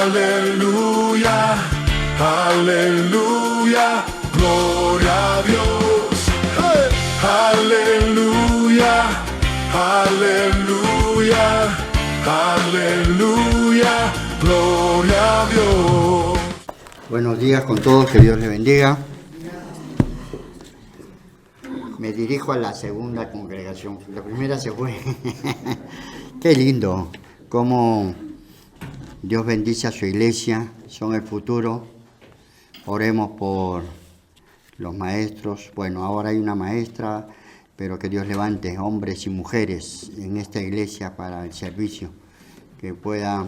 Aleluya, aleluya, gloria a Dios. Hey. Aleluya, aleluya, aleluya, gloria a Dios. Buenos días con todos, que Dios les bendiga. Me dirijo a la segunda congregación. La primera se fue. Qué lindo, cómo Dios bendice a su iglesia, son el futuro. Oremos por los maestros. Bueno, ahora hay una maestra, pero que Dios levante hombres y mujeres en esta iglesia para el servicio, que pueda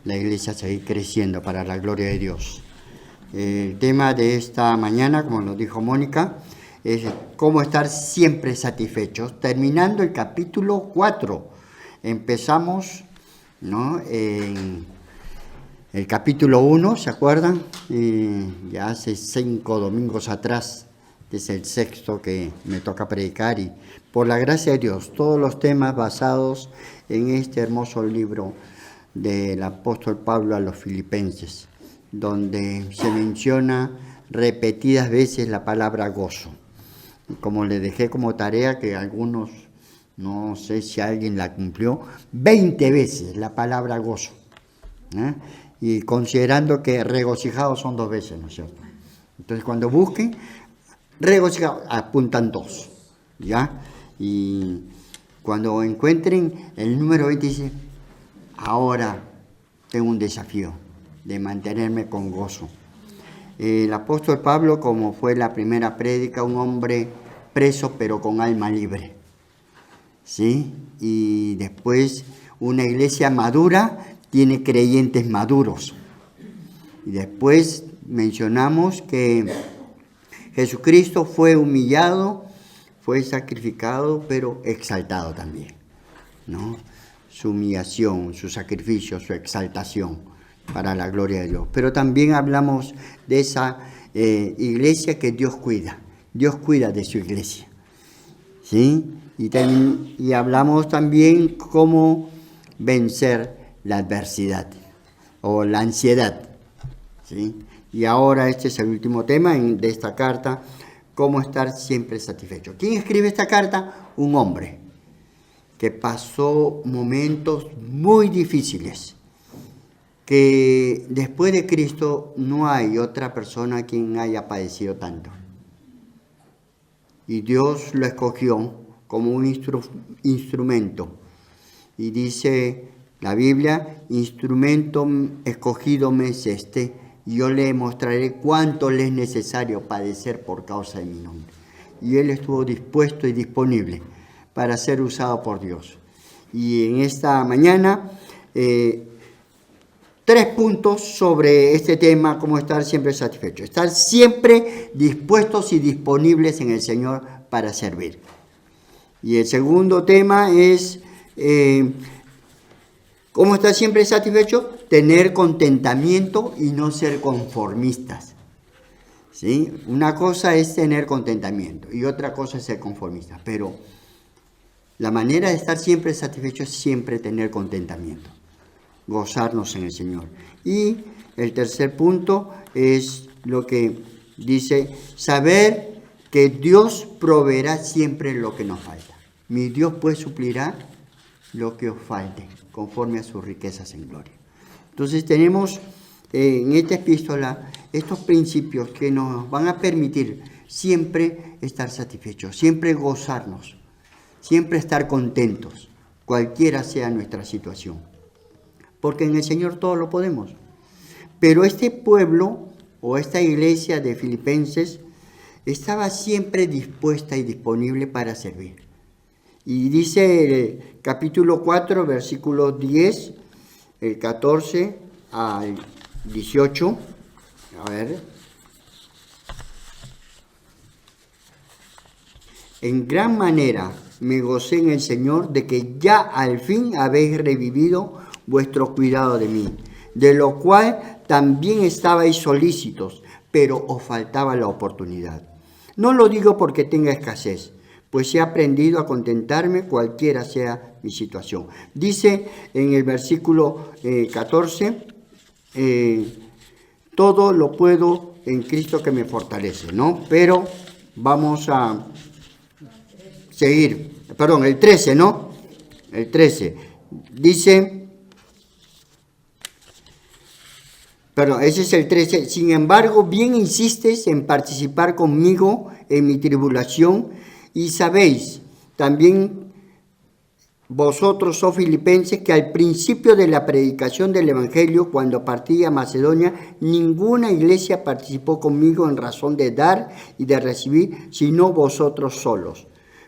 la iglesia seguir creciendo para la gloria de Dios. El tema de esta mañana, como nos dijo Mónica, es cómo estar siempre satisfechos, terminando el capítulo 4. Empezamos, ¿no?, en el capítulo 1, ¿se acuerdan? Ya hace 5 domingos atrás, que es el sexto que me toca predicar, y por la gracia de Dios, todos los temas basados en este hermoso libro del apóstol Pablo a los Filipenses, donde se menciona repetidas veces la palabra gozo. Y como le dejé como tarea, que algunos, no sé si alguien la cumplió, 20 veces la palabra gozo, ¿eh? Y considerando que regocijados son 2 veces, ¿no es cierto? Entonces cuando busquen, regocijados, apuntan 2, ¿ya? Y cuando encuentren el número 20, dice, ahora tengo un desafío de mantenerme con gozo. El apóstol Pablo, como fue la primera prédica, un hombre preso pero con alma libre, ¿sí? Y después una iglesia madura tiene creyentes maduros. Y después mencionamos que Jesucristo fue humillado, fue sacrificado, pero exaltado también, ¿no? Su humillación, su sacrificio, su exaltación para la gloria de Dios. Pero también hablamos de esa iglesia que Dios cuida de su iglesia, ¿sí? Y hablamos también cómo vencer la adversidad o la ansiedad, ¿sí? Y ahora este es el último tema de esta carta, cómo estar siempre satisfecho. ¿Quién escribe esta carta? Un hombre que pasó momentos muy difíciles, que después de Cristo no hay otra persona quien haya padecido tanto. Y Dios lo escogió como un instrumento. Y dice la Biblia, instrumento escogido me es este, y yo le mostraré cuánto le es necesario padecer por causa de mi nombre. Y él estuvo dispuesto y disponible para ser usado por Dios. Y en esta mañana, 3 puntos sobre este tema, cómo estar siempre satisfecho. Estar siempre dispuestos y disponibles en el Señor para servir. Y el segundo tema es cómo estar siempre satisfecho, tener contentamiento y no ser conformistas, ¿sí? Una cosa es tener contentamiento y otra cosa es ser conformista, pero la manera de estar siempre satisfecho es siempre tener contentamiento, gozarnos en el Señor. Y el tercer punto es lo que dice, saber que Dios proveerá siempre lo que nos falta. Mi Dios pues suplirá lo que os falte, conforme a sus riquezas en gloria. Entonces tenemos en esta epístola estos principios que nos van a permitir siempre estar satisfechos, siempre gozarnos, siempre estar contentos, cualquiera sea nuestra situación. Porque en el Señor todo lo podemos. Pero este pueblo o esta iglesia de Filipenses estaba siempre dispuesta y disponible para servir. Y dice el capítulo 4, versículos 10, el 14 al 18. A ver. En gran manera me gocé en el Señor de que ya al fin habéis revivido vuestro cuidado de mí, de lo cual también estabais solícitos, pero os faltaba la oportunidad. No lo digo porque tenga escasez, pues he aprendido a contentarme cualquiera sea mi situación. Dice en el versículo 14, todo lo puedo en Cristo que me fortalece, ¿no? Pero vamos a seguir. Perdón, el 13, ¿no? El 13. Dice, perdón, ese es el 13. Sin embargo, bien insistes en participar conmigo en mi tribulación y sabéis también vosotros, oh filipenses, que al principio de la predicación del Evangelio, cuando partí a Macedonia, ninguna iglesia participó conmigo en razón de dar y de recibir, sino vosotros solos.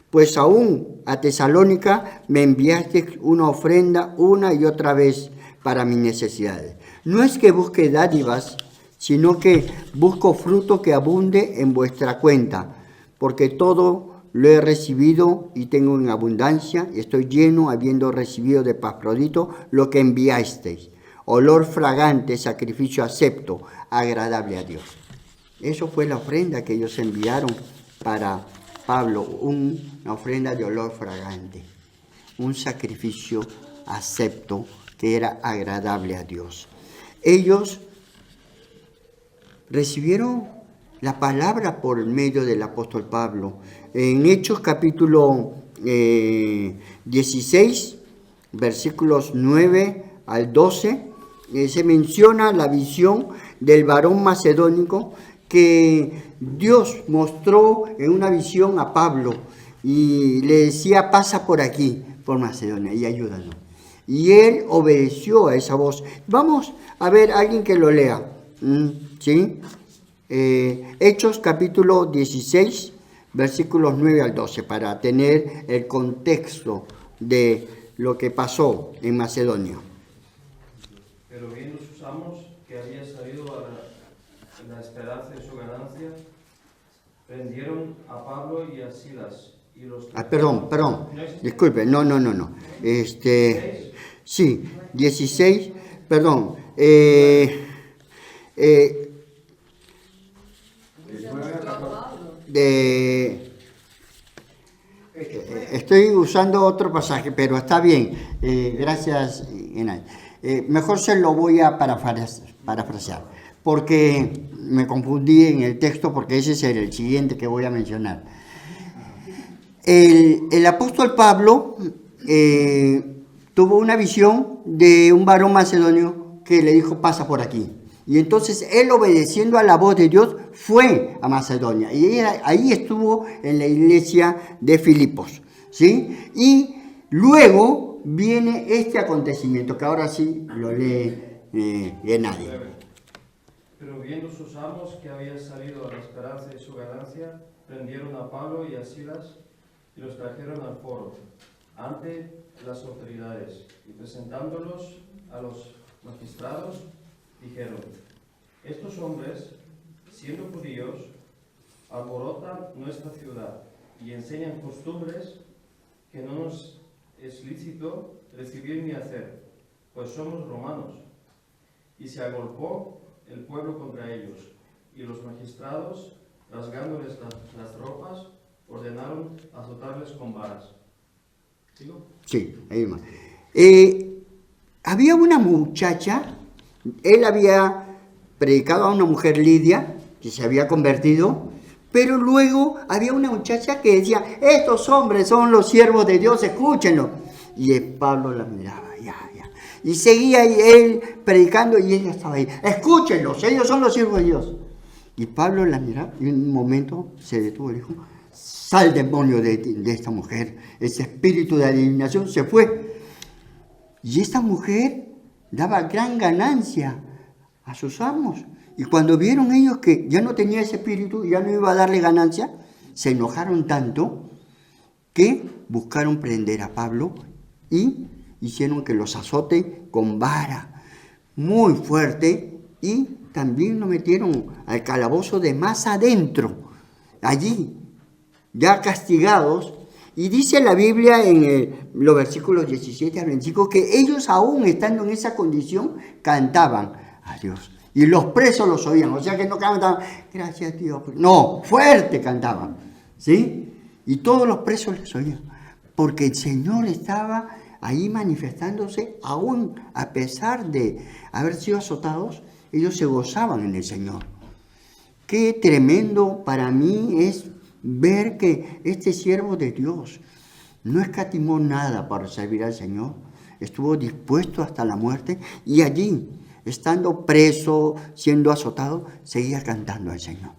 Pues aún a Tesalónica me enviaste una ofrenda una y otra vez para mis necesidades. No es que busque dádivas, sino que busco fruto que abunde en vuestra cuenta, porque todo lo he recibido y tengo en abundancia, y estoy lleno habiendo recibido de Epafrodito lo que enviasteis, olor fragante, sacrificio acepto, agradable a Dios. Eso fue la ofrenda que ellos enviaron para Pablo, una ofrenda de olor fragante, un sacrificio acepto que era agradable a Dios. Ellos recibieron la palabra por medio del apóstol Pablo. En Hechos capítulo 16, versículos 9 al 12, se menciona la visión del varón macedónico que Dios mostró en una visión a Pablo y le decía, pasa por aquí, por Macedonia, y ayúdanos. Y él obedeció a esa voz. Vamos a ver a alguien que lo lea. ¿Sí? Hechos capítulo 16, versículos 9 al 12, para tener el contexto de lo que pasó en Macedonia. Pero viendo sus amos que había salido a la esperanza de su ganancia, prendieron a Pablo y a Silas. Y los perdón, disculpe, no. Sí, 16, perdón. Estoy usando otro pasaje, pero está bien. Gracias, Enay. Mejor se lo voy a parafrasear, porque me confundí en el texto, porque ese es el siguiente que voy a mencionar. El apóstol Pablo tuvo una visión de un varón macedonio que le dijo, pasa por aquí. Y entonces él, obedeciendo a la voz de Dios, fue a Macedonia. Y ahí estuvo en la iglesia de Filipos, ¿sí? Y luego viene este acontecimiento, que ahora sí lo lee nadie. Pero viendo sus amos que había salido a la esperanza de su ganancia, prendieron a Pablo y a Silas y los trajeron al foro, ante las autoridades, y presentándolos a los magistrados, dijeron, estos hombres, siendo judíos, alborotan nuestra ciudad y enseñan costumbres que no nos es lícito recibir ni hacer, pues somos romanos. Y se agolpó el pueblo contra ellos, y los magistrados, rasgándoles las ropas, ordenaron azotarles con varas. ¿Sigo? Sí, ahí más. Había una muchacha, él había predicado a una mujer, Lidia, que se había convertido, pero luego había una muchacha que decía, estos hombres son los siervos de Dios, escúchenlo. Y Pablo la miraba, y seguía él predicando y ella estaba ahí, escúchenlos, ellos son los siervos de Dios. Y Pablo la miraba y en un momento se detuvo y dijo, sal demonio de esta mujer, ese espíritu de adivinación se fue. Y esta mujer daba gran ganancia a sus amos. Y cuando vieron ellos que ya no tenía ese espíritu, ya no iba a darle ganancia, se enojaron tanto que buscaron prender a Pablo y hicieron que los azoten con vara muy fuerte y también lo metieron al calabozo de más adentro, allí, ya castigados. Y dice la Biblia en los versículos 17 al 25 que ellos, aún estando en esa condición, cantaban a Dios. Y los presos los oían, o sea que no cantaban, gracias Dios. No, fuerte cantaban, ¿sí? Y todos los presos les oían, porque el Señor estaba ahí manifestándose, aún a pesar de haber sido azotados, ellos se gozaban en el Señor. Qué tremendo para mí es ver que este siervo de Dios no escatimó nada para servir al Señor, estuvo dispuesto hasta la muerte y allí, estando preso, siendo azotado, seguía cantando al Señor,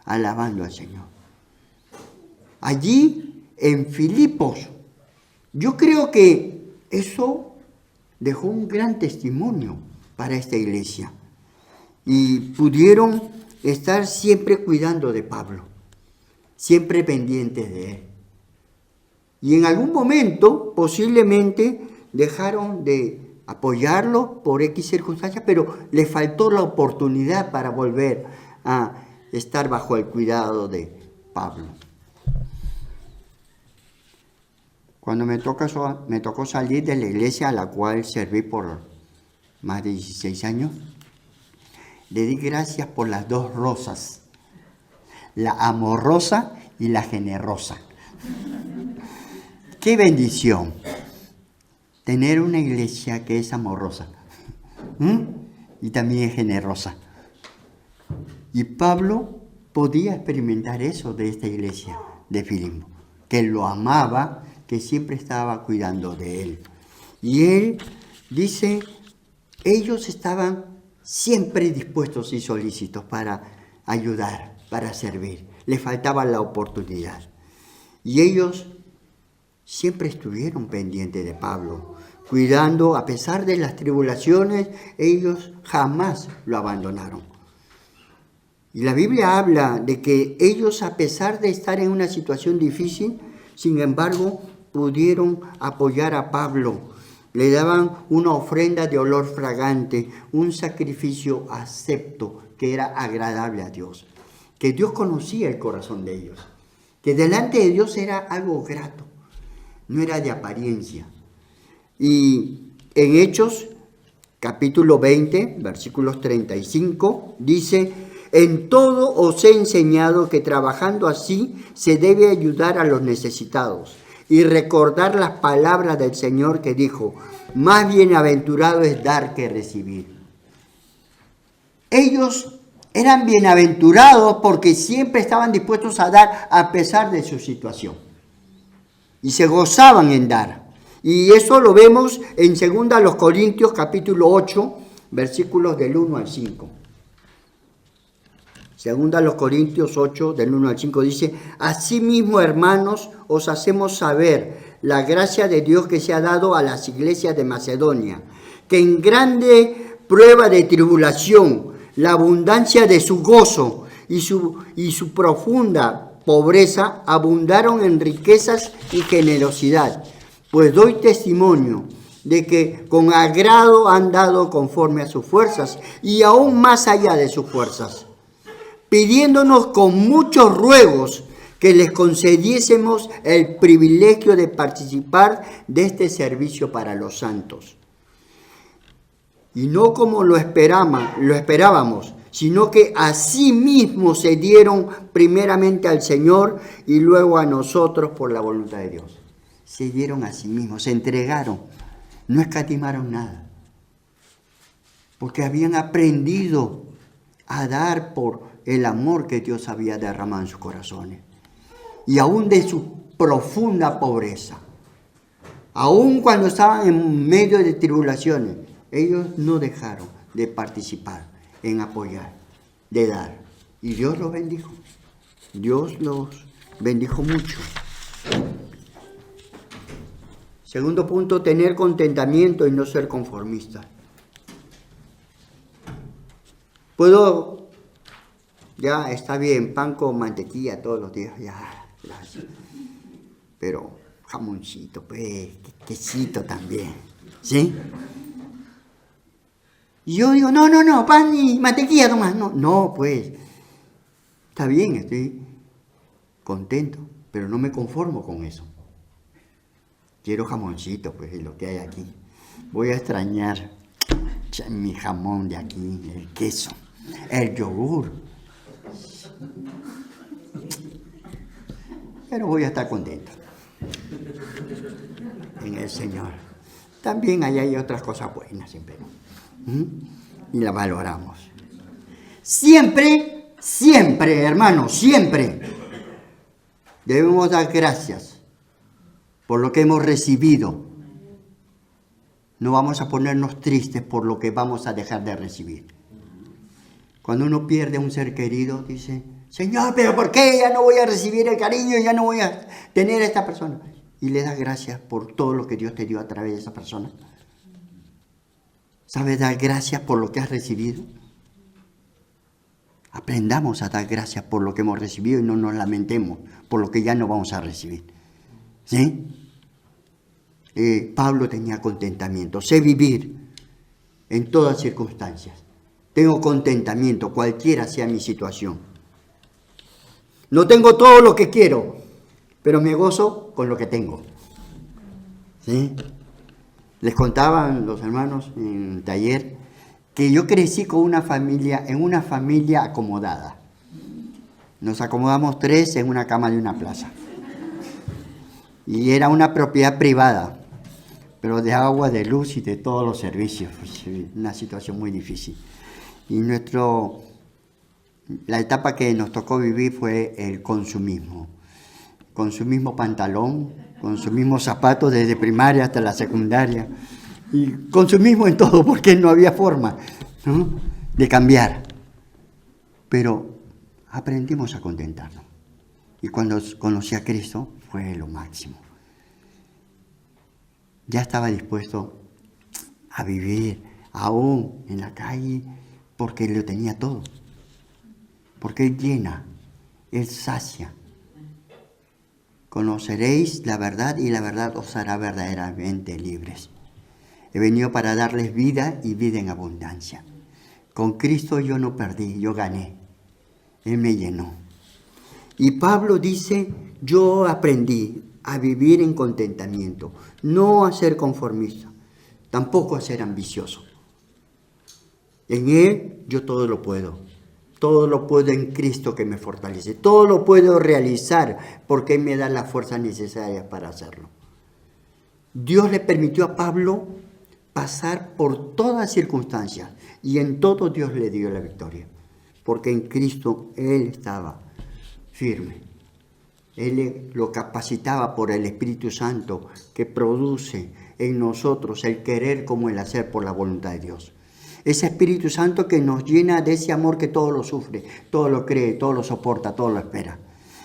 alabando al Señor. Allí en Filipos, yo creo que eso dejó un gran testimonio para esta iglesia y pudieron estar siempre cuidando de Pablo, siempre pendientes de él. Y en algún momento posiblemente dejaron de apoyarlo por X circunstancias, pero le faltó la oportunidad para volver a estar bajo el cuidado de Pablo. Cuando me tocó salir de la iglesia a la cual serví por más de 16 años, le di gracias por las dos rosas, la amorosa y la generosa. ¡Qué bendición! Tener una iglesia que es amorosa y también es generosa. Y Pablo podía experimentar eso de esta iglesia de Filipo, que lo amaba, que siempre estaba cuidando de él. Y él dice, ellos estaban siempre dispuestos y solícitos para ayudar, para servir. Les faltaba la oportunidad. Y ellos siempre estuvieron pendientes de Pablo, cuidando, a pesar de las tribulaciones, ellos jamás lo abandonaron. Y la Biblia habla de que ellos, a pesar de estar en una situación difícil, sin embargo, pudieron apoyar a Pablo. Le daban una ofrenda de olor fragante, un sacrificio acepto que era agradable a Dios. Que Dios conocía el corazón de ellos. Que delante de Dios era algo grato, no era de apariencia. Y en Hechos, capítulo 20, versículos 35, dice: en todo os he enseñado que trabajando así se debe ayudar a los necesitados y recordar las palabras del Señor que dijo: más bienaventurado es dar que recibir. Ellos eran bienaventurados porque siempre estaban dispuestos a dar a pesar de su situación. Y se gozaban en dar. Y eso lo vemos en 2 Corintios capítulo 8, versículos del 1 al 5. 2 Corintios 8, del 1 al 5 dice: asimismo, hermanos, os hacemos saber la gracia de Dios que se ha dado a las iglesias de Macedonia, que en grande prueba de tribulación, la abundancia de su gozo y su profunda pobreza abundaron en riquezas y generosidad. Pues doy testimonio de que con agrado han dado conforme a sus fuerzas y aún más allá de sus fuerzas, pidiéndonos con muchos ruegos que les concediésemos el privilegio de participar de este servicio para los santos. Y no como lo esperábamos, sino que asimismo se dieron primeramente al Señor y luego a nosotros por la voluntad de Dios. Se dieron a sí mismos, se entregaron, no escatimaron nada, porque habían aprendido a dar por el amor que Dios había derramado en sus corazones. Y aún de su profunda pobreza, aún cuando estaban en medio de tribulaciones, ellos no dejaron de participar, en apoyar, de dar. Y Dios los bendijo. Dios los bendijo mucho. Segundo punto, tener contentamiento y no ser conformista. Ya está bien, pan con mantequilla todos los días, ya, gracias. Pero jamoncito, pues, quesito también, ¿sí? Y yo digo, no, pan y mantequilla nomás, no, pues, está bien, estoy contento, pero no me conformo con eso. Quiero jamoncito, pues, es lo que hay aquí. Voy a extrañar mi jamón de aquí, el queso, el yogur. Pero voy a estar contento en el Señor. también ahí hay otras cosas buenas siempre, ¿no? Y las valoramos. Siempre, siempre, hermanos, siempre debemos dar gracias por lo que hemos recibido. No vamos a ponernos tristes por lo que vamos a dejar de recibir. Cuando uno pierde a un ser querido, dice, Señor, ¿pero por qué ya no voy a recibir el cariño? Ya no voy a tener a esta persona. Y le das gracias por todo lo que Dios te dio a través de esa persona. ¿Sabes dar gracias por lo que has recibido? Aprendamos a dar gracias por lo que hemos recibido y no nos lamentemos por lo que ya no vamos a recibir. ¿Sí? Pablo tenía contentamiento. Sé vivir en todas circunstancias. Tengo contentamiento, cualquiera sea mi situación. No tengo todo lo que quiero, pero me gozo con lo que tengo. ¿Sí? Les contaban los hermanos en el taller que yo crecí con en una familia acomodada. Nos acomodamos 3 en una cama de una plaza. Y era una propiedad privada, pero de agua, de luz y de todos los servicios. Una situación muy difícil. Y la etapa que nos tocó vivir fue el consumismo. Con su mismo pantalón, con su mismo zapato desde primaria hasta la secundaria. Y consumismo en todo, porque no había forma, ¿no?, de cambiar. Pero aprendimos a contentarnos. Y cuando conocí a Cristo fue lo máximo. Ya estaba dispuesto a vivir aún en la calle porque lo tenía todo. Porque Él llena, Él sacia. Conoceréis la verdad y la verdad os hará verdaderamente libres. He venido para darles vida y vida en abundancia. Con Cristo yo no perdí, yo gané. Él me llenó. Y Pablo dice, yo aprendí a vivir en contentamiento, no a ser conformista, tampoco a ser ambicioso. En Él yo todo lo puedo. Todo lo puedo en Cristo que me fortalece. Todo lo puedo realizar porque Él me da las fuerzas necesarias para hacerlo. Dios le permitió a Pablo pasar por todas circunstancias y en todo Dios le dio la victoria. Porque en Cristo Él estaba firme. Él lo capacitaba por el Espíritu Santo que produce en nosotros el querer como el hacer por la voluntad de Dios. Ese Espíritu Santo que nos llena de ese amor que todo lo sufre, todo lo cree, todo lo soporta, todo lo espera.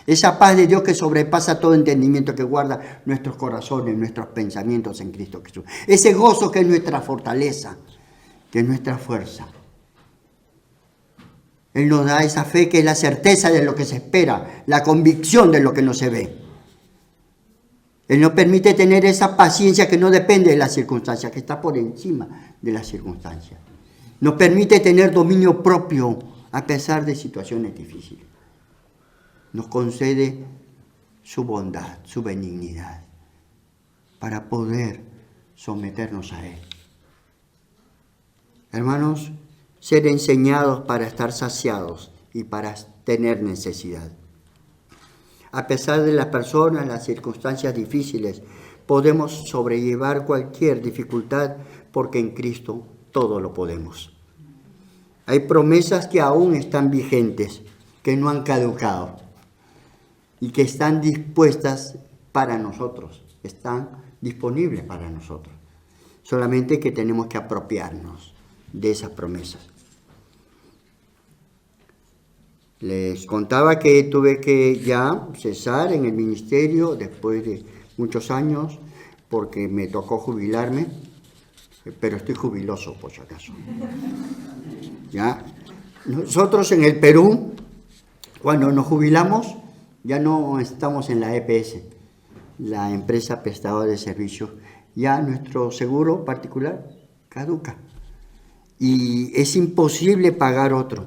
Esa paz de Dios que sobrepasa todo entendimiento, que guarda nuestros corazones, nuestros pensamientos en Cristo Jesús. Ese gozo que es nuestra fortaleza, que es nuestra fuerza. Él nos da esa fe que es la certeza de lo que se espera, la convicción de lo que no se ve. Él nos permite tener esa paciencia que no depende de las circunstancias, que está por encima de las circunstancias. Nos permite tener dominio propio a pesar de situaciones difíciles. Nos concede su bondad, su benignidad, para poder someternos a Él. Hermanos, ser enseñados para estar saciados y para tener necesidad. A pesar de las personas, las circunstancias difíciles, podemos sobrellevar cualquier dificultad porque en Cristo todo lo podemos. Hay promesas que aún están vigentes, que no han caducado y que están dispuestas para nosotros, están disponibles para nosotros. Solamente que tenemos que apropiarnos de esas promesas. Les contaba que tuve que ya cesar en el ministerio después de muchos años porque me tocó jubilarme, pero estoy jubiloso por si acaso. ¿Ya? Nosotros en el Perú, cuando nos jubilamos, ya no estamos en la EPS, la empresa prestadora de servicios. Ya nuestro seguro particular caduca y es imposible pagar otro.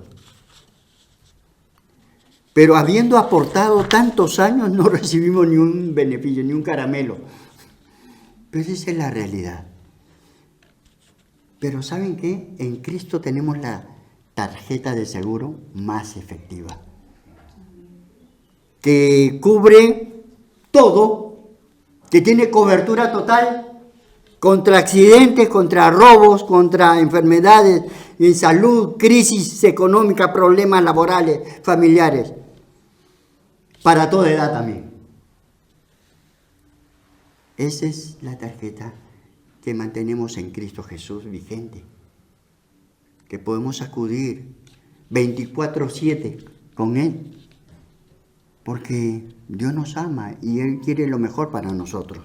Pero habiendo aportado tantos años, no recibimos ni un beneficio, ni un caramelo. Pero esa es la realidad. Pero ¿saben qué? En Cristo tenemos la tarjeta de seguro más efectiva, que cubre todo, que tiene cobertura total contra accidentes, contra robos, contra enfermedades, en salud, crisis económica, problemas laborales, familiares. Para toda edad también. Esa es la tarjeta que mantenemos en Cristo Jesús vigente. Que podemos acudir 24/7 con Él. Porque Dios nos ama y Él quiere lo mejor para nosotros.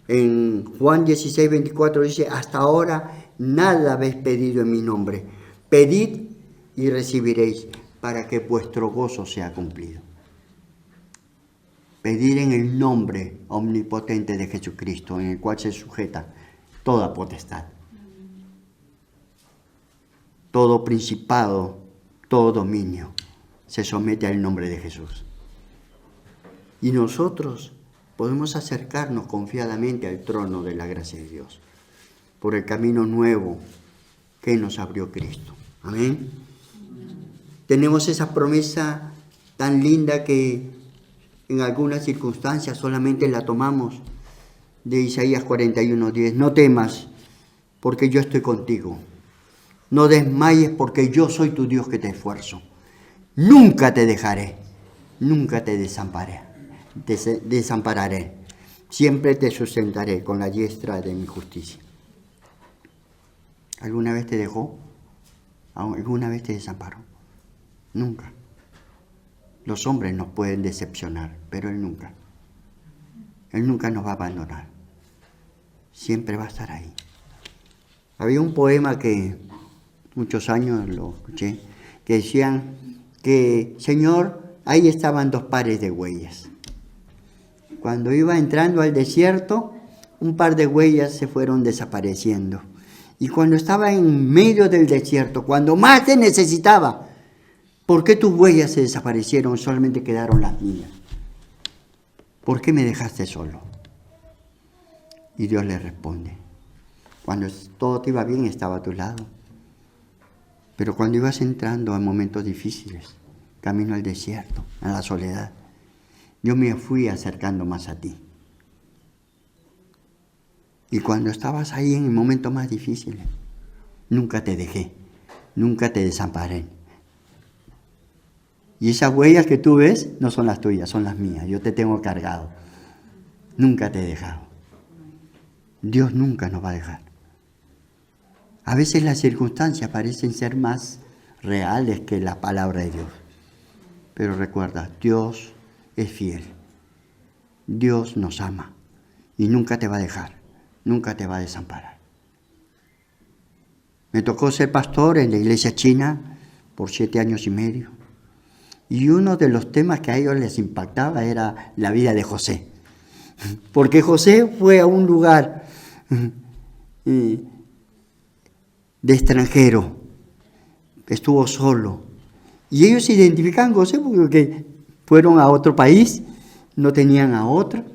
En Juan 16:24 dice, hasta ahora nada habéis pedido en mi nombre. Pedid y recibiréis para que vuestro gozo sea cumplido. Pedir en el nombre omnipotente de Jesucristo, en el cual se sujeta toda potestad. Todo principado, todo dominio se somete al nombre de Jesús. Y nosotros podemos acercarnos confiadamente al trono de la gracia de Dios por el camino nuevo que nos abrió Cristo. Amén. Tenemos esa promesa tan linda que en algunas circunstancias solamente la tomamos, de Isaías 41:10. No temas, porque yo estoy contigo. No desmayes, porque yo soy tu Dios que te esfuerzo. Nunca te dejaré, nunca te desampararé. Siempre te sustentaré con la diestra de mi justicia. ¿Alguna vez te dejó? ¿Alguna vez te desamparó? Nunca. Los hombres nos pueden decepcionar, pero Él nunca. Él nunca nos va a abandonar. Siempre va a estar ahí. Había un poema que muchos años lo escuché, que decían que, Señor, ahí estaban 2 pares de huellas. Cuando iba entrando al desierto, un par de huellas se fueron desapareciendo. Y cuando estaba en medio del desierto, cuando más te necesitaba, ¿por qué tus huellas se desaparecieron? Solamente quedaron las mías. ¿Por qué me dejaste solo? Y Dios le responde, cuando todo te iba bien, estaba a tu lado. Pero cuando ibas entrando en momentos difíciles, camino al desierto, a la soledad, yo me fui acercando más a ti. Y cuando estabas ahí en el momento más difícil, nunca te dejé, nunca te desamparé. Y esas huellas que tú ves no son las tuyas, son las mías. Yo te tengo cargado. Nunca te he dejado. Dios nunca nos va a dejar. A veces las circunstancias parecen ser más reales que la palabra de Dios. Pero recuerda, Dios es fiel. Dios nos ama y nunca te va a dejar, nunca te va a desamparar. Me tocó ser pastor en la iglesia china por 7 años y medio. Y uno de los temas que a ellos les impactaba era la vida de José. Porque José fue a un lugar de extranjero, estuvo solo. Y ellos se identificaban con José porque fueron a otro país, no tenían a otro,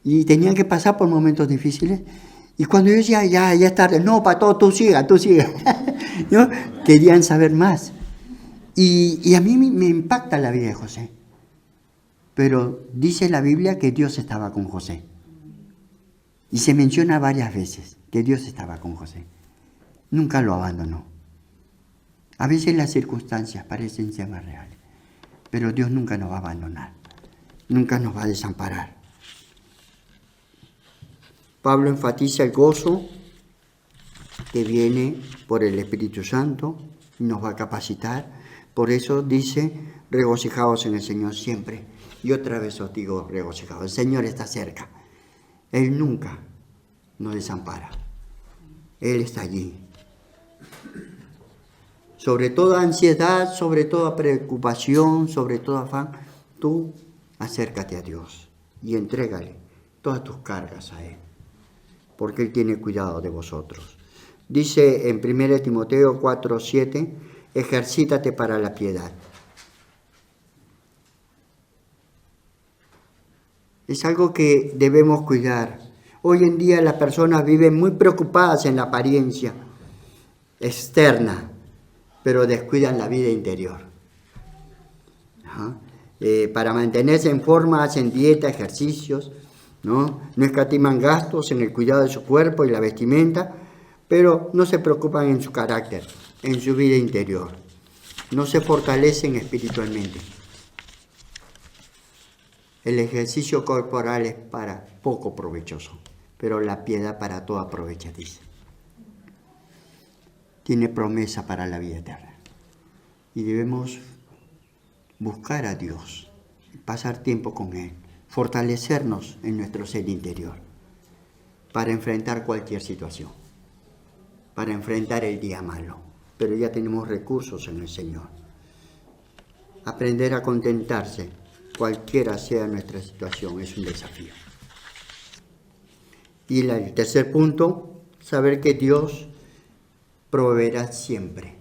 y tenían que pasar por momentos difíciles. Y cuando yo decía, ya es tarde, no, pato, tú siga. ¿No? Querían saber más. Y a mí me impacta la vida de José. Pero dice la Biblia que Dios estaba con José. Y se menciona varias veces que Dios estaba con José. Nunca lo abandonó. A veces las circunstancias parecen ser más reales, pero Dios nunca nos va a abandonar. Nunca nos va a desamparar. Pablo enfatiza el gozo que viene por el Espíritu Santo y nos va a capacitar. Por eso dice, regocijaos en el Señor siempre. Y otra vez os digo, regocijaos. El Señor está cerca. Él nunca nos desampara. Él está allí. Sobre toda ansiedad, sobre toda preocupación, sobre todo afán, tú acércate a Dios y entrégale todas tus cargas a Él, porque Él tiene cuidado de vosotros. Dice en 1 Timoteo 4:7, ejercítate para la piedad. Es algo que debemos cuidar. Hoy en día las personas viven muy preocupadas en la apariencia externa, pero descuidan la vida interior. Para mantenerse en forma hacen dieta, ejercicios, ¿no? No escatiman gastos en el cuidado de su cuerpo y la vestimenta, pero no se preocupan en su carácter, en su vida interior. No se fortalecen espiritualmente. El ejercicio corporal es para poco provechoso, pero la piedad para toda provecha, dice. Tiene promesa para la vida eterna. Y debemos buscar a Dios, pasar tiempo con Él, fortalecernos en nuestro ser interior para enfrentar cualquier situación, para enfrentar el día malo. Pero ya tenemos recursos en el Señor. Aprender a contentarse, cualquiera sea nuestra situación, es un desafío. Y el tercer punto, saber que Dios proveerá siempre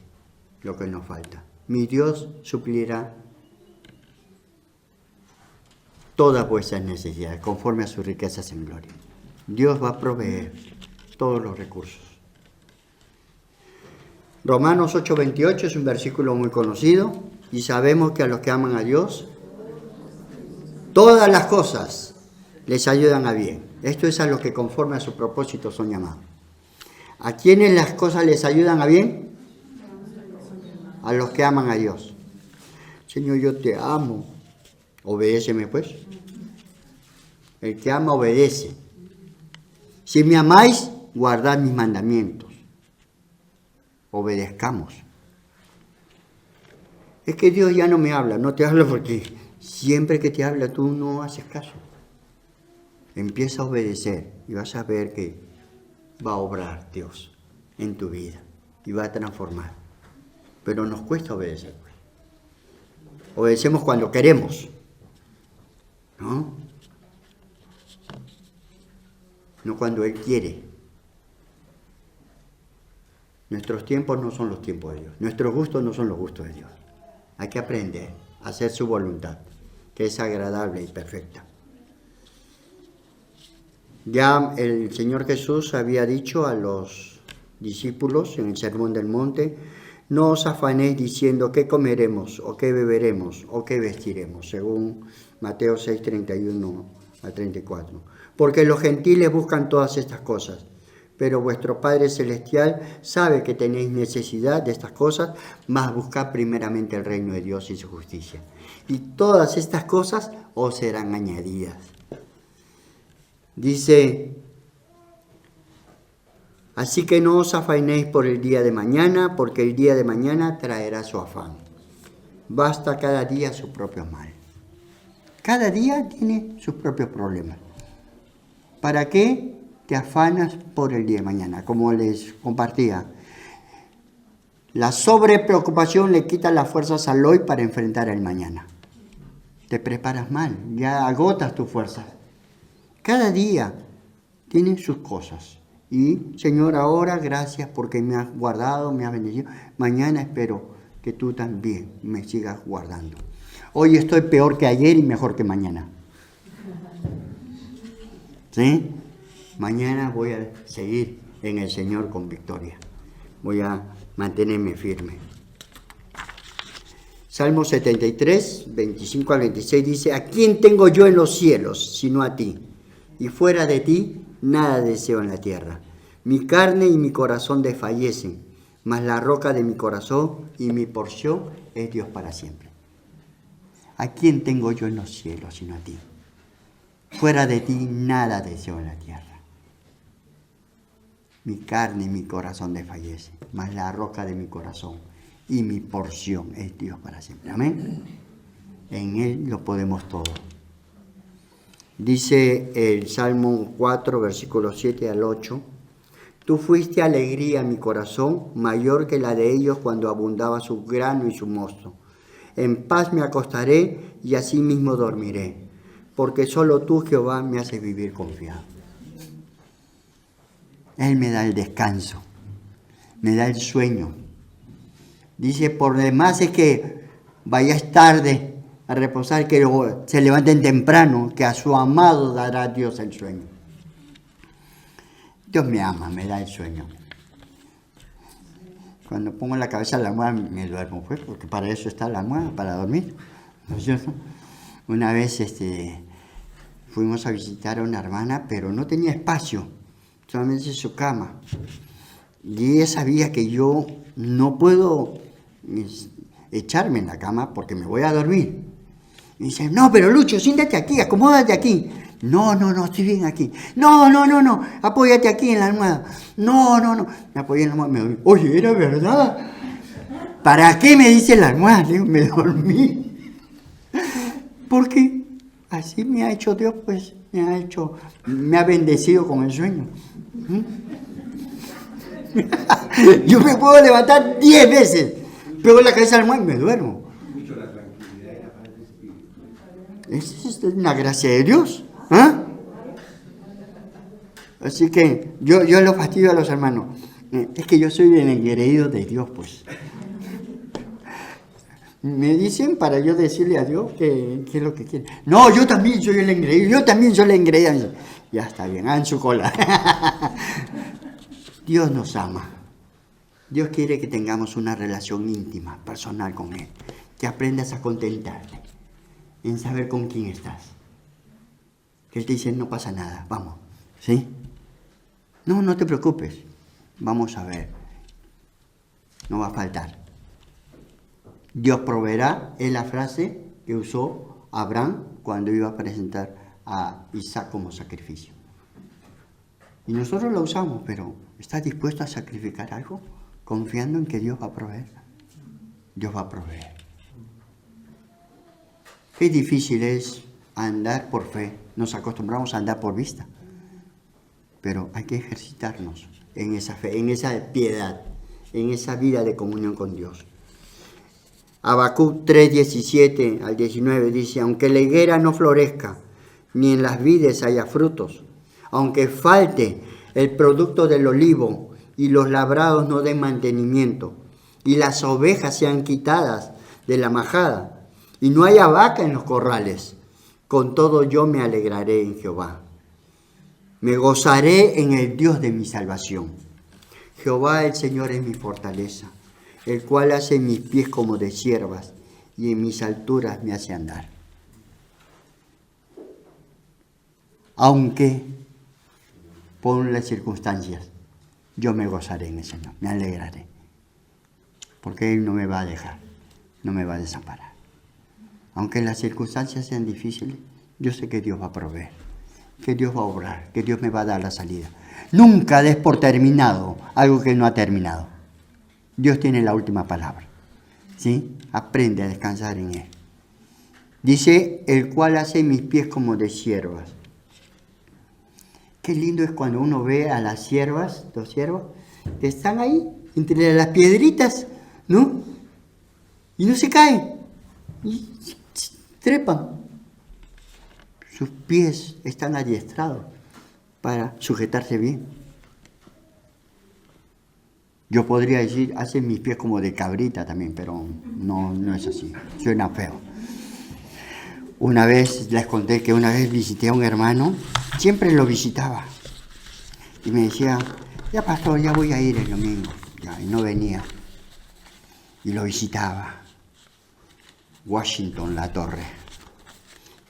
lo que nos falta. Mi Dios suplirá todas vuestras necesidades, conforme a sus riquezas en gloria. Dios va a proveer todos los recursos. Romanos 8:28 es un versículo muy conocido, y sabemos que a los que aman a Dios, todas las cosas les ayudan a bien. Esto es a los que conforme a su propósito son llamados. ¿A quiénes las cosas les ayudan a bien? A los que aman a Dios. Señor, yo te amo. Obedéceme pues. El que ama obedece. Si me amáis, guardad mis mandamientos. Obedezcamos. Es que Dios ya no me habla, no te habla porque siempre que te habla tú no haces caso. Empieza a obedecer y vas a ver que va a obrar Dios en tu vida y va a transformar. Pero nos cuesta obedecer. Obedecemos cuando queremos, ¿no? No cuando Él quiere. Nuestros tiempos no son los tiempos de Dios. Nuestros gustos no son los gustos de Dios. Hay que aprender a hacer su voluntad, que es agradable y perfecta. Ya el Señor Jesús había dicho a los discípulos en el Sermón del Monte: no os afanéis diciendo qué comeremos, o qué beberemos, o qué vestiremos, según Mateo 6, 31 a 34. Porque los gentiles buscan todas estas cosas, pero vuestro Padre Celestial sabe que tenéis necesidad de estas cosas, mas buscad primeramente el reino de Dios y su justicia. Y todas estas cosas os serán añadidas. Dice: así que no os afanéis por el día de mañana, porque el día de mañana traerá su afán. Basta cada día su propio mal. Cada día tiene sus propios problemas. ¿Para qué te afanas por el día de mañana? Como les compartía, la sobrepreocupación le quita las fuerzas al hoy para enfrentar el mañana. Te preparas mal, ya agotas tus fuerzas. Cada día tiene sus cosas. Y, Señor, ahora gracias porque me has guardado, me has bendecido. Mañana espero que tú también me sigas guardando. Hoy estoy peor que ayer y mejor que mañana. ¿Sí? Mañana voy a seguir en el Señor con victoria. Voy a mantenerme firme. Salmo 73, 25 al 26 dice: ¿a quién tengo yo en los cielos sino a ti? Y fuera de ti nada deseo en la tierra. Mi carne y mi corazón desfallecen, mas la roca de mi corazón y mi porción es Dios para siempre. ¿A quién tengo yo en los cielos sino a ti? Fuera de ti nada deseo en la tierra. Mi carne y mi corazón desfallecen, mas la roca de mi corazón y mi porción es Dios para siempre. Amén. En Él lo podemos todo. Dice el Salmo 4, versículos 7 al 8: tú fuiste alegría a mi corazón, mayor que la de ellos cuando abundaba su grano y su mosto. En paz me acostaré y así mismo dormiré, porque solo tú, Jehová, me haces vivir confiado. Él me da el descanso, me da el sueño. Dice: por demás es que vayáis tarde a reposar, que se levanten temprano, que a su amado dará Dios el sueño. Dios me ama, me da el sueño. Cuando pongo la cabeza en la almohada me duermo, pues, porque para eso está la almohada, para dormir, ¿no es cierto? Una vez fuimos a visitar a una hermana, pero no tenía espacio, solamente su cama. Y ella sabía que yo no puedo echarme en la cama porque me voy a dormir. Y dice, no, pero Lucho, siéntate aquí, acomódate aquí. No, estoy bien aquí. No, apóyate aquí en la almohada. No, me apoyé en la almohada, me dormí. Oye, ¿era verdad? ¿Para qué me dice la almohada? Le digo, me dormí. Porque así me ha hecho Dios, pues, me ha bendecido con el sueño. Yo me puedo levantar 10 veces, pego la cabeza al almohada y me duermo. Esa es una gracia de Dios. Así que yo lo fastidio a los hermanos. Es que yo soy el engreído de Dios, pues. Me dicen para yo decirle a Dios qué es lo que quiere. No, yo también soy el engreído, yo también soy la engreída. Ya está bien, hagan su cola. Dios nos ama. Dios quiere que tengamos una relación íntima, personal con Él. Que aprendas a contentarte en saber con quién estás. Que Él te dice, no pasa nada, vamos. ¿Sí? No te preocupes. Vamos a ver. No va a faltar. Dios proveerá, es la frase que usó Abraham cuando iba a presentar a Isaac como sacrificio. Y nosotros lo usamos, pero ¿estás dispuesto a sacrificar algo? Confiando en que Dios va a proveer. Dios va a proveer. Qué difícil es andar por fe. Nos acostumbramos a andar por vista. Pero hay que ejercitarnos en esa fe, en esa piedad, en esa vida de comunión con Dios. Habacuc 3:17 al 19 dice, aunque la higuera no florezca, ni en las vides haya frutos, aunque falte el producto del olivo y los labrados no den mantenimiento, y las ovejas sean quitadas de la majada, y no haya vaca en los corrales, con todo yo me alegraré en Jehová. Me gozaré en el Dios de mi salvación. Jehová el Señor es mi fortaleza, el cual hace mis pies como de ciervas, y en mis alturas me hace andar. Aunque por las circunstancias, yo me gozaré en el Señor, me alegraré. Porque Él no me va a dejar, no me va a desamparar. Aunque las circunstancias sean difíciles, yo sé que Dios va a proveer, que Dios va a obrar, que Dios me va a dar la salida. Nunca des por terminado algo que no ha terminado. Dios tiene la última palabra. ¿Sí? Aprende a descansar en Él. Dice, el cual hace mis pies como de ciervas. Qué lindo es cuando uno ve a las ciervas, los ciervos, que están ahí, entre las piedritas, ¿no? Y no se caen. Y trepan. Sus pies están adiestrados para sujetarse bien. Yo podría decir, hacen mis pies como de cabrita también, pero no es así, suena feo. Una vez les conté que una vez visité a un hermano, siempre lo visitaba, y me decía, ya pastor, ya voy a ir el domingo, ya, y no venía, y lo visitaba. Washington La Torre,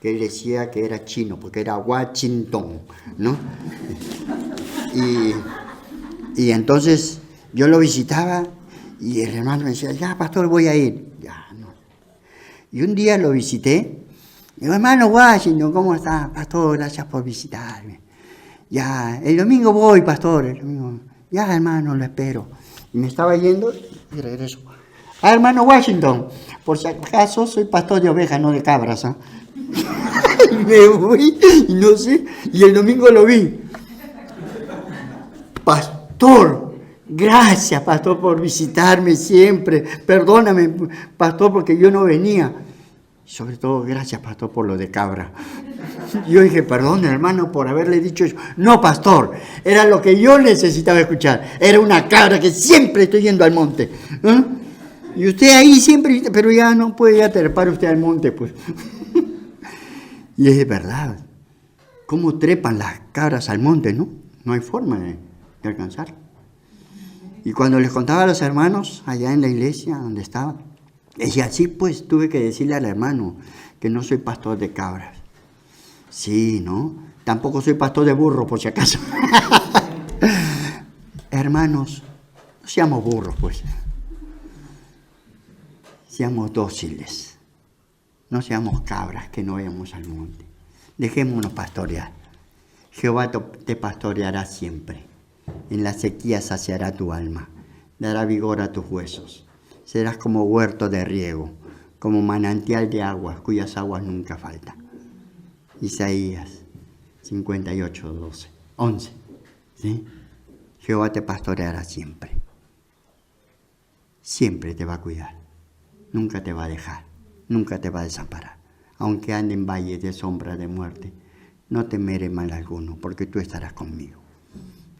que él decía que era chino, porque era Washington, ¿no? Y entonces yo lo visitaba y el hermano me decía, ya pastor, voy a ir. Ya, no. Y un día lo visité, y digo, hermano Washington, ¿cómo está? Pastor, gracias por visitarme. Ya, el domingo voy, pastor, el domingo. Ya, hermano, lo espero. Y me estaba yendo y regreso. Ah, hermano Washington, por si acaso soy pastor de ovejas, no de cabras, ¿eh? Y me voy, y no sé, y el domingo lo vi. Pastor, gracias, pastor, por visitarme siempre. Perdóname, pastor, porque yo no venía. Sobre todo, gracias, pastor, por lo de cabra. Yo dije, perdón, hermano, por haberle dicho eso. No, pastor, era lo que yo necesitaba escuchar. Era una cabra que siempre estoy yendo al monte. ¿Eh? Y usted ahí siempre, pero ya no puede ya trepar usted al monte, pues. Y es de verdad. ¿Cómo trepan las cabras al monte, no? No hay forma de alcanzar. Y cuando les contaba a los hermanos, allá en la iglesia donde estaba, decía, sí, pues tuve que decirle al hermano que no soy pastor de cabras. Sí, ¿no? Tampoco soy pastor de burro, por si acaso. Hermanos, no seamos burros, pues. Seamos dóciles. No seamos cabras que no vayamos al monte. Dejémonos pastorear. Jehová te pastoreará siempre. En la sequía saciará tu alma. Dará vigor a tus huesos. Serás como huerto de riego, como manantial de aguas, cuyas aguas nunca faltan. Isaías 58, 11. ¿Sí? Jehová te pastoreará siempre. Siempre te va a cuidar. Nunca te va a dejar. Nunca te va a desamparar. Aunque ande en valles de sombra de muerte, no temeré mal alguno, porque tú estarás conmigo.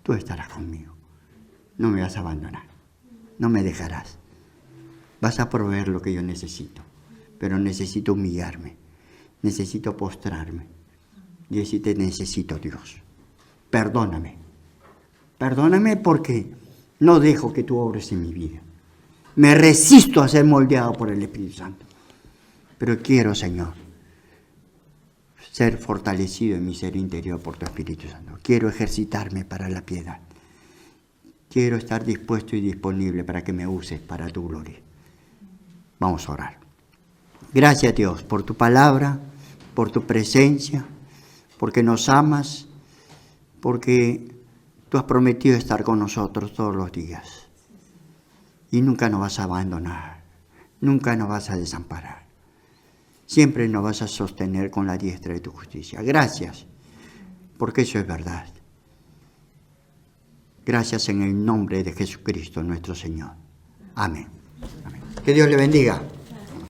Tú estarás conmigo. No me vas a abandonar. No me dejarás. Vas a proveer lo que yo necesito. Pero necesito humillarme. Necesito postrarme. Y decirte, necesito, Dios. Perdóname. Perdóname porque no dejo que tú obres en mi vida. Me resisto a ser moldeado por el Espíritu Santo. Pero quiero, Señor, ser fortalecido en mi ser interior por tu Espíritu Santo. Quiero ejercitarme para la piedad. Quiero estar dispuesto y disponible para que me uses para tu gloria. Vamos a orar. Gracias, Dios, por tu palabra, por tu presencia, porque nos amas, porque tú has prometido estar con nosotros todos los días. Y nunca nos vas a abandonar, nunca nos vas a desamparar. Siempre nos vas a sostener con la diestra de tu justicia. Gracias, porque eso es verdad. Gracias en el nombre de Jesucristo nuestro Señor. Amén. Amén. Que Dios le bendiga.